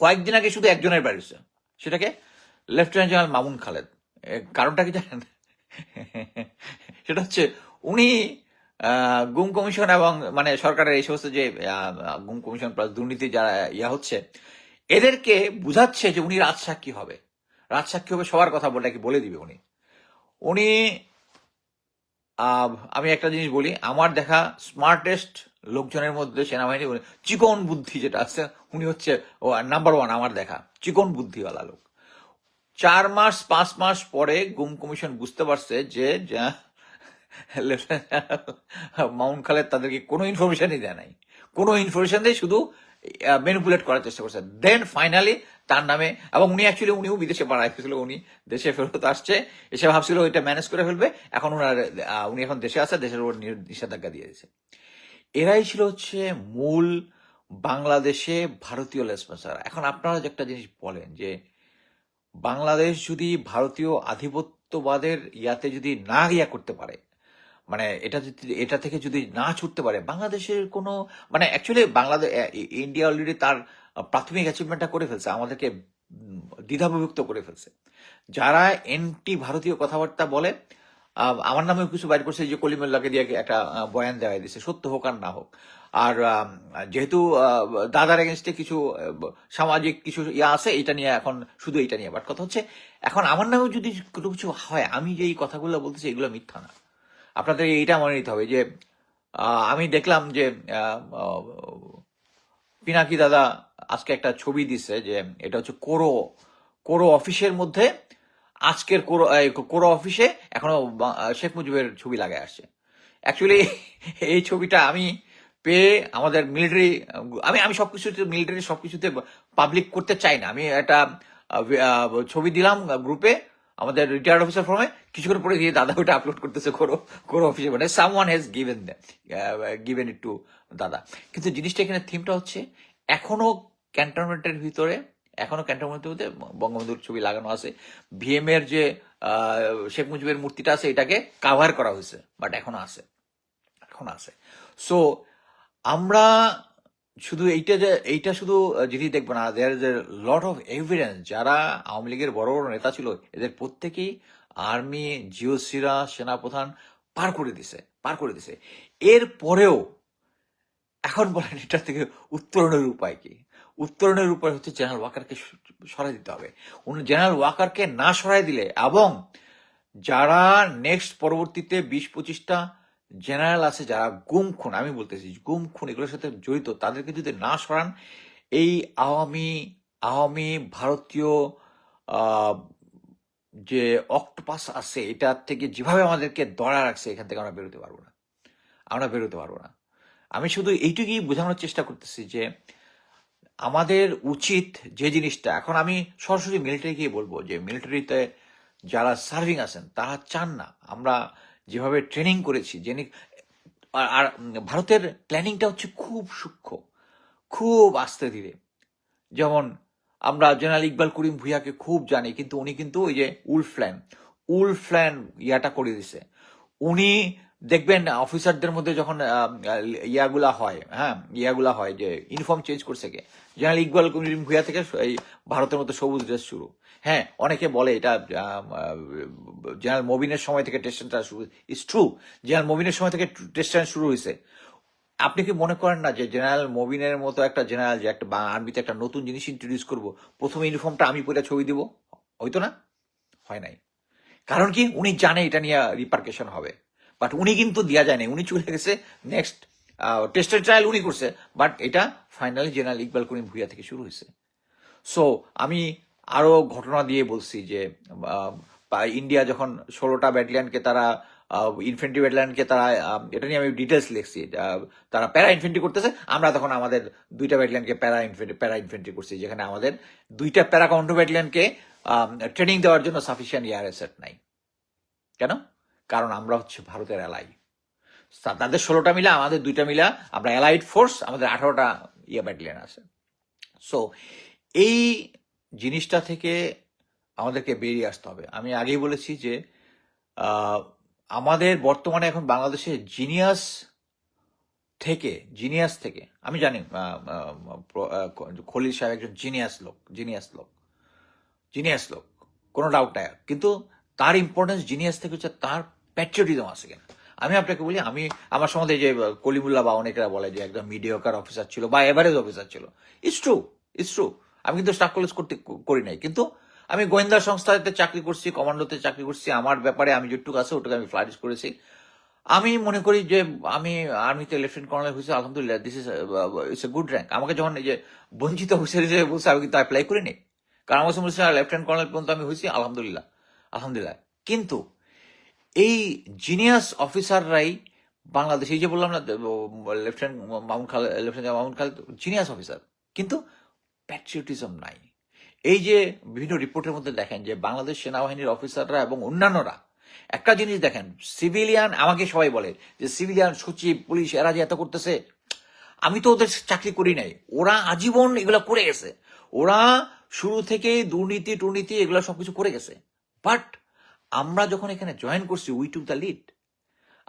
কয়েকদিন আগে শুধু একজনের বেরিয়েছে, সেটাকে লেফটেন্যান্ট জেনারেল মামুন খালেদ। কারণটা কি জানেন? সেটা হচ্ছে উনি গুম কমিশন এবং মানে সরকারের এই সমস্ত যে গুম কমিশন প্লাস দুর্নীতি যারা হচ্ছে, এদেরকে বুঝাচ্ছে যে উনি রাজসাক্ষী হবে, সবার কথা বলে দিবে উনি। উনি আমি একটা জিনিস বলি, আমার দেখা স্মার্টেস্ট লোকজনের মধ্যে সেনাবাহিনী চিকন বুদ্ধি যেটা আছে, উনি হচ্ছে নাম্বার 1 আমার দেখা চিকন বুদ্ধিওয়ালা লোক। 4 মাস 5 মাস পরে গুম কমিশন বুঝতে পারছে যে মাউন্ট খালেদ তাদেরকে কোনো ইনফরমেশনই দেয় নাই, কোনো ইনফরমেশন দিয়ে শুধু ম্যানিপুলেট করার চেষ্টা করছে। দেন ফাইনালি তার নামে, এবং উনিও বিদেশে পাড়ায় গেছিল, উনি দেশে ফেরত আসছে, এসে ভাবছিল ওইটা ম্যানেজ করে ফেলবে। এখন উনি এখন দেশে আছে, দেশের উপর নিষেধাজ্ঞা দিয়ে দিয়েছে। এরাই ছিল হচ্ছে মূল বাংলাদেশে ভারতীয় লেসপেন্সার। এখন আপনারা যে একটা জিনিস বলেন যে বাংলাদেশ যদি ভারতীয় আধিপত্যবাদের ইয়াতে যদি না করতে পারে, মানে এটা থেকে যদি না ছুটতে পারে, বাংলাদেশের কোনো মানে অ্যাকচুয়ালি বাংলাদেশ ইন্ডিয়া অলরেডি তার প্রাথমিক অ্যাচিভমেন্টটা করে ফেলছে, আমাদেরকে দ্বিধাবিভক্ত করে ফেলছে। যারা এন্টি ভারতীয় কথাবার্তা বলে, আমার নামেও কিছু বাইর করছে যে কলিমুল্লাহকে দিয়ে একটা বয়ান দেওয়া দিচ্ছে, সত্য হোক আর না হোক। আর যেহেতু দাদার এগেনস্টে কিছু সামাজিক কিছু আছে, এটা নিয়ে এখন শুধু এটা নিয়ে। বাট কথা হচ্ছে এখন আমার নামেও যদি কোনো কিছু হয়, আমি যে এই কথাগুলো বলতেছি এগুলো মিথ্যা না। আপনাদের এইটা মনে নিতে হবে যে আমি দেখলাম যে পিনাকি দাদা আজকে একটা ছবি দিছে, যে এটা হচ্ছে কোরো অফিসের মধ্যে, আজকের কোরো অফিসে এখনো শেখ মুজিবের ছবি লাগায় আসছে। অ্যাকচুয়ালি এই ছবিটা আমি পেয়ে আমাদের মিলিটারি, আমি সবকিছুতে মিলিটারি সবকিছুতে পাবলিক করতে চাই না। আমি একটা ছবি দিলাম গ্রুপে আমাদের রিটায়ার্ড অফিসার ফর্মে, কিছুক্ষণ পরে দিয়ে দাদা ওটা আপলোড করতেছে কোরো অফিসে, মানে someone has given it to দাদা। কিন্তু জিনিসটা এখানে থিমটা হচ্ছে এখনো ক্যান্টনমেন্টের ভিতরে, বঙ্গবন্ধুর ছবি লাগানো আছে, ভিএম এর যে শেখ মুজিবের মূর্তিটা আছে এটাকে কাভার করা হয়েছে, বাট এখন আছে। সো আমরা শুধু এইটা শুধু যদি দেখবো না, there is a lot of evidence. যারা আওয়ামী লীগের বড় বড় নেতা ছিল, এদের প্রত্যেকেই আর্মি, জিওসিরা, সেনাপ্রধান পার করে দিছে। এর পরেও এখন বলেন এটা থেকে উত্তরণের উপায় কি? উত্তরণের উপায় হচ্ছে জেনারেল ওয়াকারকে সরাই দিতে হবে। জেনারেল ওয়াকারকে না সরাই দিলে, এবং যারা নেক্সট পরবর্তীতে 20-25টা জেনারেল আছে যারা গুম খুন, আমি বলতেছি গুম খুন এগুলোর সাথে জড়িত, তাদেরকে যদি না সরান, এই আওয়ামী ভারতীয় যে অক্টোপাস আছে এটার থেকে যেভাবে আমাদেরকে দড়া রাখছে, এখান থেকে আমরা বেরোতে পারবো না। আমি শুধু এইটুকুই বোঝানোর চেষ্টা করতেছি যে আমাদের উচিত যে জিনিসটা, এখন আমি সরাসরি মিলিটারি গিয়ে বলবো যে মিলিটারিতে যারা সার্ভিং আছেন তারা চান না আমরা যেভাবে ট্রেনিং করেছি, আর ভারতের প্ল্যানিংটা হচ্ছে খুব সূক্ষ্ম, খুব আস্তে ধীরে। যেমন আমরা জেনারেল ইকবাল করিম ভুইয়াকে খুব জানি, কিন্তু উনি কিন্তু ওই যে উলফ্ল্যান ইয়াটা করে দিছে। উনি দেখবেন অফিসারদের মধ্যে যখন ইয়াগুলা হয় যে ইউনিফর্ম চেঞ্জ করছে কে, জেনারেল ইকবাল করিম ভুইয়া থেকে এই ভারতের মতো সবুজ ড্রেস শুরু। হ্যাঁ, অনেকে বলে এটা জেনারেল মবিনের সময় থেকে টেস্টটা শুরু, ইটস ট্রু, জেনারেল মবিনের সময় থেকে টেস্টটা শুরু হয়েছে। আপনি কি মনে করেন না যে জেনারেল মবিনের মতো একটা জেনারেল যে একটা আর্মিতে একটা নতুন জিনিস ইন্ট্রোডিউস করবো, প্রথমে ইউনিফর্মটা আমি পরে ছবি দিব? হয়তো না, হয় নাই। কারণ কি, উনি জানে এটা নিয়ে রিপার্কেশন হবে, বাট উনি কিন্তু দেওয়া যায় না, উনি চলে গেছে নেক্সট টেস্টের ট্রায়াল উনি করছে, বাট এটা ফাইনালি জেনারেল ইকবাল করিম ভুইয়া থেকে শুরু হয়েছে। সো আমি আরো ঘটনা দিয়ে বলছি যে ইন্ডিয়া যখন 16টা ব্যাটালিয়নকে তারা ইনফেন্ট্রি ব্যাটালিয়নকে তারা, এটা নিয়ে আমি ডিটেলস লিখছি, তারা প্যারা ইনফেন্ট্রি করতেছে, আমরা তখন আমাদের 2টা ব্যাটালিয়নকে প্যারা ইনফেন্ট্রি করছি, যেখানে আমাদের 2টা প্যারা কাউন্টার ব্যাটালিয়নকে ট্রেনিং দেওয়ার জন্য সাফিসিয়েন্ট এয়ার অ্যাসেট নাই। কেন? কারণ আমরা হচ্ছে ভারতের অ্যালাই। তাদের 16টা মিলা, আমাদের 2টা মিলা, আমরা অ্যালাইড ফোর্স, আমাদের 18টা ব্যাটালিয়ন আছে। সো এই জিনিসটা থেকে আমাদেরকে বেরিয়ে আসতে হবে। আমি আগেই বলেছি যে আহ, আমাদের বর্তমানে এখন বাংলাদেশে জিনিয়াস থেকে আমি জানি খলিল সাহেব একজন জিনিয়াস লোক, কোনো ডাউট নাই। কিন্তু তার ইম্পর্টেন্স জিনিয়াস থেকে হচ্ছে তার প্যাট্রিয়টিজম আছে কিনা। আমি আপনাকে বলি, আমার সম্বন্ধে যে কলিমুল্লাহ বা অনেকেরা বলে যে একদম মিডিওকার অফিসার ছিল বা এভারেজ অফিসার ছিল, ইটস ট্রু। আমি কিন্তু স্টাফ কলেজ করি নাই, কিন্তু আমি গোয়েন্দা সংস্থাতে চাকরি করছি, কমান্ডোতে চাকরি করছি। আমার ব্যাপারে আমি যেটুকু আছে ওটুকু আমি ফ্লারিশ করেছি। আমি মনে করি যে আমি আর্মিতে লেফটেন্যান্ট কর্নেল হয়েছি, আলহামদুলিল্লাহ, this is it's a good rank. আমাকে যখন এই যে বঞ্চিত অফিসার হিসেবে বলছে, আমি কিন্তু অ্যাপ্লাই করিনি, কারণ আমার বলছে লেফটেন্যান্ট কর্নেল পর্যন্ত আমি হয়েছি, আলহামদুলিল্লাহ। কিন্তু এই জিনিয়াস অফিসাররাই বাংলাদেশ, এই যে বললাম না lieutenant Mamun Khaled genius officer, কিন্তু প্যাট্রিয়টিজম নাই। এই যে বিভিন্ন রিপোর্টের মধ্যে দেখেন যে বাংলাদেশ সেনাবাহিনীর অফিসাররা এবং অন্যান্যরা একটা জিনিস দেখেন, সিভিলিয়ান, আমাকে সবাই বলে যে সিভিলিয়ান সচিব, পুলিশ, এরা যে এত করতেছে, আমি তো ওদের চাকরি করি নাই, ওরা আজীবন এগুলো করে গেছে, ওরা শুরু থেকে দুর্নীতি এগুলো সবকিছু করে গেছে। বাট আমরা যখন এখানে জয়েন করছি, উই টুক দ্য লিড।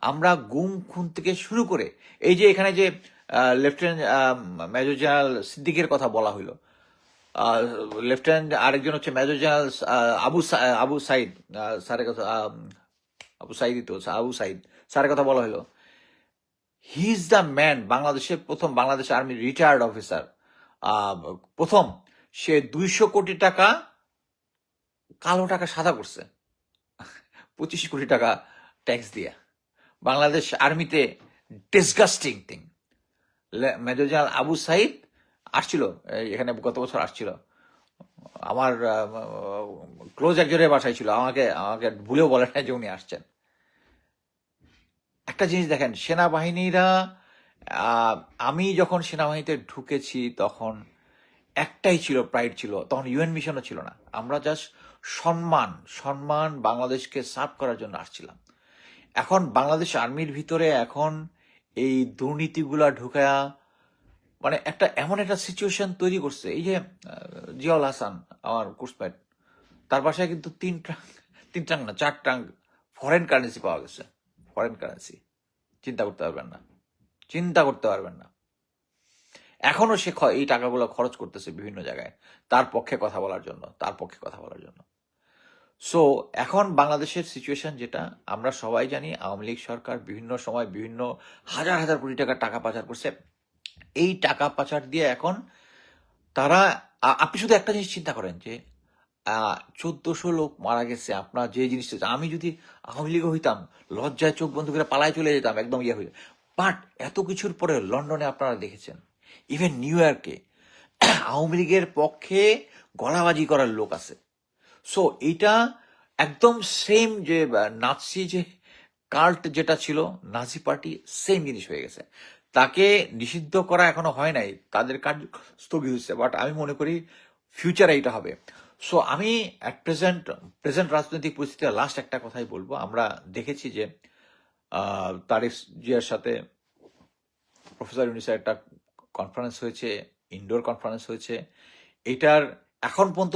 আমরা গুম খুন থেকে শুরু করে এই যে এখানে যে লেফটেন্যান্ট মেজর জেনারেল সিদ্দিকের কথা বলা হইলো, লেফটেন্যান্ট আরেকজন হচ্ছে মেজর জেনারেল আবু সাইদ স্যারের কথা, আবু সাইদ স্যারের কথা বলা হলো। He is the man, Bangladesh আর্মির রিটায়ার্ড অফিসার, প্রথম সে 200 কোটি টাকা কালো টাকা সাদা করছে 25 কোটি টাকা ট্যাক্স দিয়ে। বাংলাদেশ আর্মিতে disgusting thing. Major general Abu Sayeed আসছিল এখানে, গত বছর আসছিল, আমার ক্লোজ একজনের বাসায় ছিল, আমাকে ভুলেও বলে না যে উনি আসছেন। একটা জিনিস দেখেন, সেনাবাহিনীরা, আমি যখন সেনাবাহিনীতে ঢুকেছি তখন একটাই ছিল, প্রাইড ছিল, তখন ইউএন মিশনও ছিল না, আমরা জাস্ট সম্মান বাংলাদেশকে সার্ভ করার জন্য আসছিলাম। এখন বাংলাদেশ আর্মির ভিতরে এখন এই দুর্নীতিগুলা ঢুকায়া মানে এমন একটা সিচুয়েশন তৈরি করছে। এই যে জিয়াউল হাসান, আমার কোর্সমেট, তার বাসায় কিন্তু 3 ট্রাঙ্ক না 4 ট্রাঙ্ক ফরেন কারেন্সি পাওয়া গেছে। ফরেন কারেন্সি চিন্তা করতে পারবেন না। এখনো সে এই টাকাগুলো খরচ করতেছে বিভিন্ন জায়গায় তার পক্ষে কথা বলার জন্য। সো এখন বাংলাদেশের সিচুয়েশন যেটা আমরা সবাই জানি, আওয়ামী লীগ সরকার বিভিন্ন সময় বিভিন্ন হাজার কোটি টাকা পাচার করছে। এই টাকা পাচার দিয়ে এখন তারা, আপনি শুধু একটা জিনিস চিন্তা করেন যে 1400 লোক মারা গেছে। আপনার যে জিনিসটা, আমি যদি আওয়ামী লীগ হইতাম, লজ্জায় চোখ বন্ধ করে পালায় চলে যেতাম, একদম হয়ে। বাট এত কিছুর পরে লন্ডনে আপনারা দেখেছেন, ইভেন নিউ ইয়র্কে আওয়ামী লীগের পক্ষে গলাবাজি করার লোক আছে। সো এইটা একদম সেম যে নাৎসি যে কাল্ট যেটা ছিল, নাজি পার্টি, সেম জিনিস হয়ে গেছে। তাকে নিষিদ্ধ করা এখনো হয় নাই, তাদের কার্য স্থগিত হচ্ছে, বাট আমি মনে করি ফিউচারে এটা হবে। সো আমি প্রেজেন্ট রাজনৈতিক পরিস্থিতিতে লাস্ট একটা কথাই বলবো। আমরা দেখেছি যে তারেক জিয়ার সাথে প্রফেসর ইউনূসের একটা কনফারেন্স হয়েছে, ইনডোর কনফারেন্স হয়েছে। এটার এখন পর্যন্ত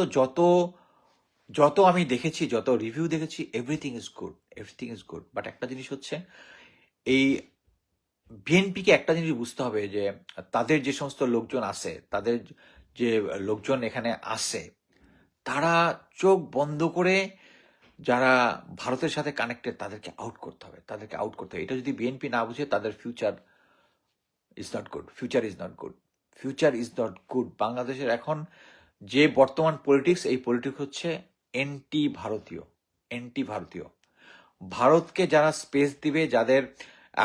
যত আমি দেখেছি, যত রিভিউ দেখেছি, এভরিথিং ইজ গুড। বাট একটা জিনিস হচ্ছে, এই বিএনপিকে একটা জিনিস বুঝতে হবে যে তাদের যে সমস্ত লোকজন আছে, তাদের যে লোকজন এখানে আছে, তারা চোখ বন্ধ করে যারা ভারতের সাথে কানেক্টেড তাদেরকে আউট করতে হবে। এটা যদি বিএনপি না বুঝে, তাদের ফিউচার ইজ নট গুড। বাংলাদেশের এখন যে বর্তমান পলিটিক্স, এই পলিটিক্স হচ্ছে এন্টি ভারতীয়। ভারতকে যারা স্পেস দিবে, যাদের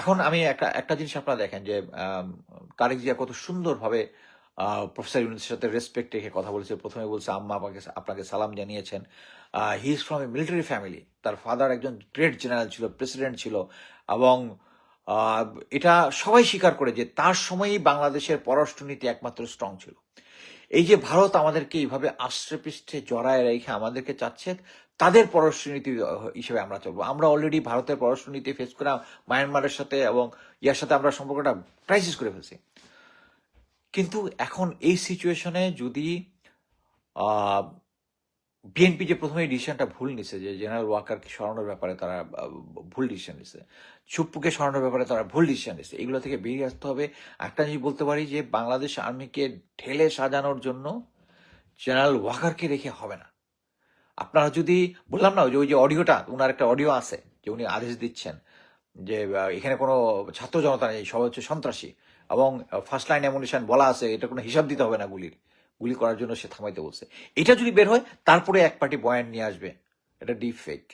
এখন আমি একটা জিনিস আপনারা দেখেন যে তারেক জিয়া কত সুন্দরভাবে প্রফেসর ইউনূসের সাথে রেসপেক্ট রেখে কথা বলেছে। প্রথমে বলছে, আম্মা আপনাকে সালাম জানিয়েছেন। He is from a military family, তার ফাদার একজন গ্রেট জেনারেল ছিল, প্রেসিডেন্ট ছিল, এবং এটা সবাই স্বীকার করে যে তার সময়ই বাংলাদেশের পররাষ্ট্রনীতি একমাত্র স্ট্রং ছিল। এই যে ভারত আমাদেরকে এইভাবে আষ্টে পৃষ্ঠে জড়ায় রেখে আমাদেরকে চাচ্ছে, তাদের পররাষ্ট্রনীতি হিসেবে আমরা চলবো। আমরা অলরেডি ভারতের পররাষ্ট্রনীতি ফেস করে মায়ানমারের সাথে এবং ইয়ার সাথে আমরা সম্পর্কটা ক্রাইসিস করে ফেলছি। কিন্তু এখন এই সিচুয়েশনে যদি বিএনপি যে প্রথমে ডিসিশনটা ভুল নিছে, যে জেনারেল ওয়াকারকে সরানোর ব্যাপারে তারা ভুল ডিসিশন নিছে, সুপ্পুকে সরানোর ব্যাপারে তারা ভুল ডিসিশন নিছে, এগুলো থেকে বেরিয়ে আসতে হবে। একটা জিনিস বলতে পারি যে বাংলাদেশ আর্মিকে ঢেলে সাজানোর জন্য জেনারেল ওয়াকারকে রেখে হবে না। আপনারা যদি বললাম না যে ওই যে অডিওটা, ওনার একটা অডিও আছে যে উনি আদেশ দিচ্ছেন যে এখানে কোনো ছাত্র জনতা নেই, সবাই হচ্ছে সন্ত্রাসী, এবং ফার্স্ট লাইন অ্যামুনিশন বলা আছে, এটা কোনো হিসাব দিতে হবে না, গুলি করার জন্য সে থামাইতে বলছে। এটা যদি বের হয় তারপরে এক পার্টি বয়ান নিয়ে আসবে, এটা ডিপ ফেক।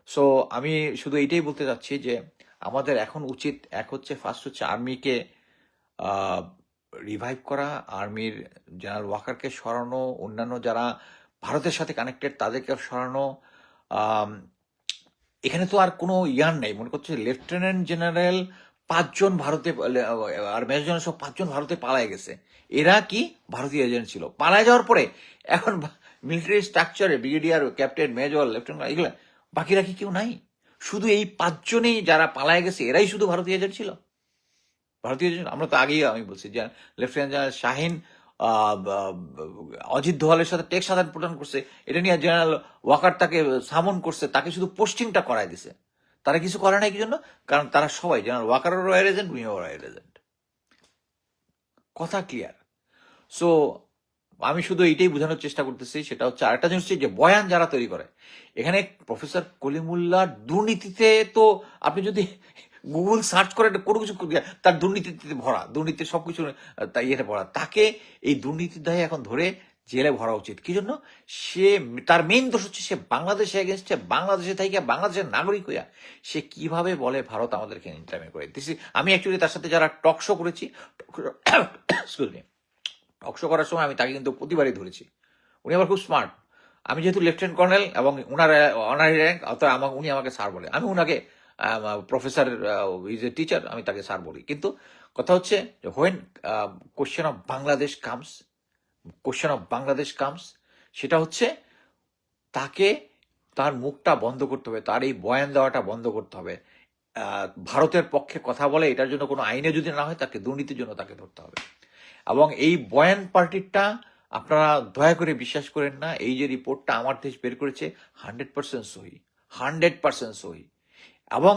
সো আমি শুধু এইটাই বলতে চাচ্ছি যে আমাদের এখন উচিত, এক হচ্ছে ফার্স্ট হচ্ছে আর্মিকে রিভাইভ করা, আর্মির জেনারেল ওয়াকারকে সরানো, অন্যান্য যারা ভারতের সাথে কানেক্টেড তাদেরকে সরানো। এখানে তো আর কোনো ইয়ার নেই, মনে করছে লেফটেন্যান্ট জেনারেল 5 জন ভারতে আর মেজর জেনারেল সব 5 জন ভারতে পালায় গেছে। এরা কি ভারতীয় এজেন্ট ছিল, পালায় যাওয়ার পরে এখন মিলিটারি স্ট্রাকচারে ব্রিগেডিয়ার, ক্যাপ্টেন, মেজর, লেফটেন্যান্ট, এগুলো বাকিরা কি কেউ নাই? শুধু এই 5 জনেই যারা পালায় গেছে এরাই শুধু ভারতীয় এজেন্ট ছিল, ভারতীয় এজেন্ট। আমরা তো আগেই আমি বলছি যে লেফটেন্যান্ট জেনারেল শাহিন অজিত দোভালের সাথে টেক্সট আদান প্রদান করছে, এটা নিয়ে জেনারেল ওয়াকার তাকে সামন করছে, তাকে শুধু পোস্টিংটা করাই দিছে। তারা কিছু করে নাই কি জন্য? কারণ তারা সবাই জেনারেল ওয়াকারও রয়্যাল এজেন্ট, উনিও রয়্যাল এজেন্ট। কথা ক্লিয়ার। সো আমি শুধু এইটাই বোঝানোর চেষ্টা করতেছি, সেটা হচ্ছে আরেকটা জিনিস হচ্ছে যে বয়ান যারা তৈরি করে, এখানে প্রফেসর কলিমুল্লাহ দুর্নীতিতে, তো আপনি যদি গুগল সার্চ করেন কোনো কিছু তার দুর্নীতিতে ভরা, দুর্নীতির সবকিছু তাই ইয়েতে ভরা, তাকে এই দুর্নীতির দায়ে এখন ধরে জেলে ভরা উচিত। কি জন্য? সে, তার মেইন দোষ হচ্ছে সে বাংলাদেশে এগেনস্টে, বাংলাদেশে থেকে বাংলাদেশের নাগরিক হইয়া সে কিভাবে বলে ভারত আমাদেরকে ইন্টারমিনেট করে দিছি। আমি অ্যাকচুয়ালি তার সাথে যারা টক শো করেছি, টক শো করার সময় আমি তাকে কিন্তু প্রতিবারই ধরেছি। উনি আবার খুব স্মার্ট। আমি যেহেতু লেফটেন্যান্ট কর্নেল এবং উনার অনারি র্যাঙ্ক, অর্থাৎ উনি আমাকে স্যার বলে, আমি উনাকে প্রফেসর, ইজ এ টিচার, আমি তাকে স্যার বলি। কিন্তু কথা হচ্ছে when question of Bangladesh comes, সেটা হচ্ছে তাকে তার মুখটা বন্ধ করতে হবে, তার এই বয়ান দেওয়াটা বন্ধ করতে হবে। ভারতের পক্ষে কথা বলে এটার জন্য কোনো আইনে যদি না হয়, তাকে দুর্নীতির জন্য তাকে ধরতে হবে। এবং এই বয়ান পার্টিটা আপনারা দয়া করে বিশ্বাস করেন না, এই যে রিপোর্টটা আমার দেশ বের করেছে 100% সহি, 100% সহি। এবং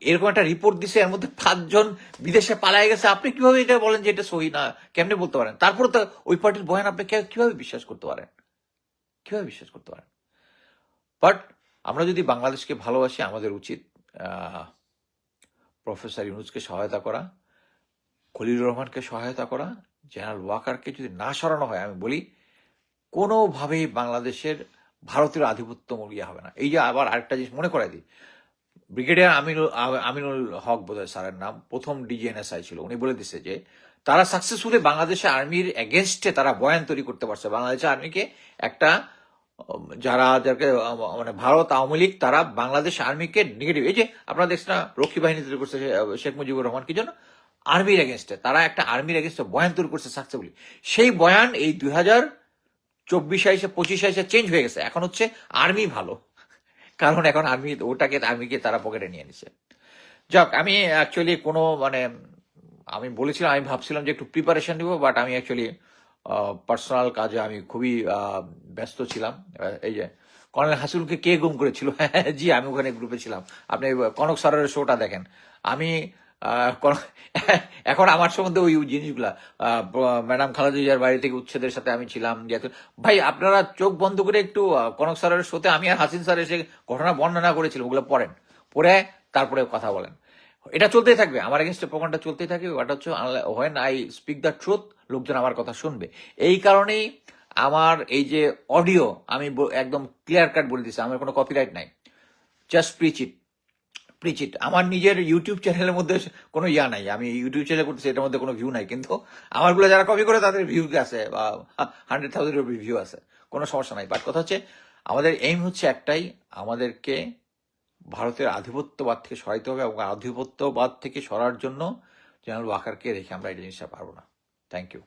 এরকম একটা রিপোর্ট দিছে, এর মধ্যে 5 জন বিদেশে পালায় গেছে। আপনি কিভাবে এটা বলেন যে এটা সহি না? কেমনে বলতে পারেন? তারপরে তো ওই পার্টির বয়ান আপনি কিভাবে বিশ্বাস করতে পারেন? বাট আমরা যদি বাংলাদেশকে ভালোবাসি, আমাদের উচিত প্রফেসর ইউনূসকে সহায়তা করা, খলিলুর রহমানকে সহায়তা করা। জেনারেল ওয়াকারকে যদি না সরানো হয়, আমি বলি কোনোভাবেই বাংলাদেশের ভারতীয় আধিপত্য মরিয়া হবে না। এই যে আবার আরেকটা জিনিস মনে করাই দিই, ব্রিগেডিয়ার আমিনুল হক বোধহয় স্যারের নাম, প্রথম ডিজিএনএসআই ছিল, উনি বলে দিচ্ছে যে তারা সাকসেসফুলি বাংলাদেশের আর্মির এগেনস্টে তারা বয়ান তৈরি করতে পারছে। বাংলাদেশের আর্মিকে একটা যাকে মানে ভারত আওয়ামী লীগ, তারা বাংলাদেশ আর্মিকে নেগেটিভ, এই যে আপনারা দেখছেন না রক্ষী বাহিনী তৈরি করছে শেখ মুজিবুর রহমান, কি জন্য? আর্মির এগেনস্টে। তারা একটা আর্মির এগেনস্টে বয়ান তৈরি করছে সাকসেসফুলি। সেই বয়ান এই 2024 এসে 25 এসে চেঞ্জ হয়ে গেছে। এখন হচ্ছে আর্মি ভালো, কারণ এখন আর্মিকে তারা পকেটে নিয়ে নিছে। যাক, আমি অ্যাকচুয়ালি কোনো মানে আমি বলেছিলাম, আমি ভাবছিলাম যে একটু প্রিপারেশন নিব, বাট আমি অ্যাকচুয়ালি পার্সোনাল কাজে আমি খুবই ব্যস্ত ছিলাম। এই যে কর্নেল হাসিবুলকে কে গুম করেছিল? জি, আমি ওখানে গ্রুপে ছিলাম। আপনি কনক স্যারের শোটা দেখেন। আমি এখন আমার সম্বন্ধে ওই জিনিসগুলা, ম্যাডাম খালেদা জিয়ার বাড়ি থেকে উচ্ছেদের সাথে আমি ছিলাম। ভাই, আপনারা চোখ বন্ধ করে একটু কনক স্যারের শোতে আমি আর হাসিন স্যার এসে ঘটনা বর্ণনা করেছিলাম, ওগুলো পড়ে তারপরে কথা বলেন। এটা চলতেই থাকবে, আমার এগেনস্টে প্রোগ্রামটা চলতেই থাকবে। ওটা হচ্ছে when I speak the truth, লোকজন আমার কথা শুনবে। এই কারণেই আমার এই যে অডিও, আমি একদম ক্লিয়ার কাট বলে দিচ্ছি, আমার কোনো কপিরাইট নাই। জাস্ট প্রিচ ইট। আমার নিজের ইউটিউব চ্যানেলের মধ্যে কোনো ইয়া নাই, আমি ইউটিউব চ্যানেল করতেছি, এটার মধ্যে কোনো ভিউ নাই। কিন্তু আমারগুলো যারা কপি করে তাদের ভিউ আছে, বা 100,000 ভিউ আছে, কোনো সমস্যা নাই। বাট কথা হচ্ছে আমাদের এইম হচ্ছে একটাই, আমাদেরকে ভারতের আধিপত্যবাদ থেকে সরাইতে হবে, এবং আধিপত্যবাদ থেকে সরার জন্য জেনারেল ওয়াকারকে রেখে আমরা এই জিনিসটা পারবো না। Thank you.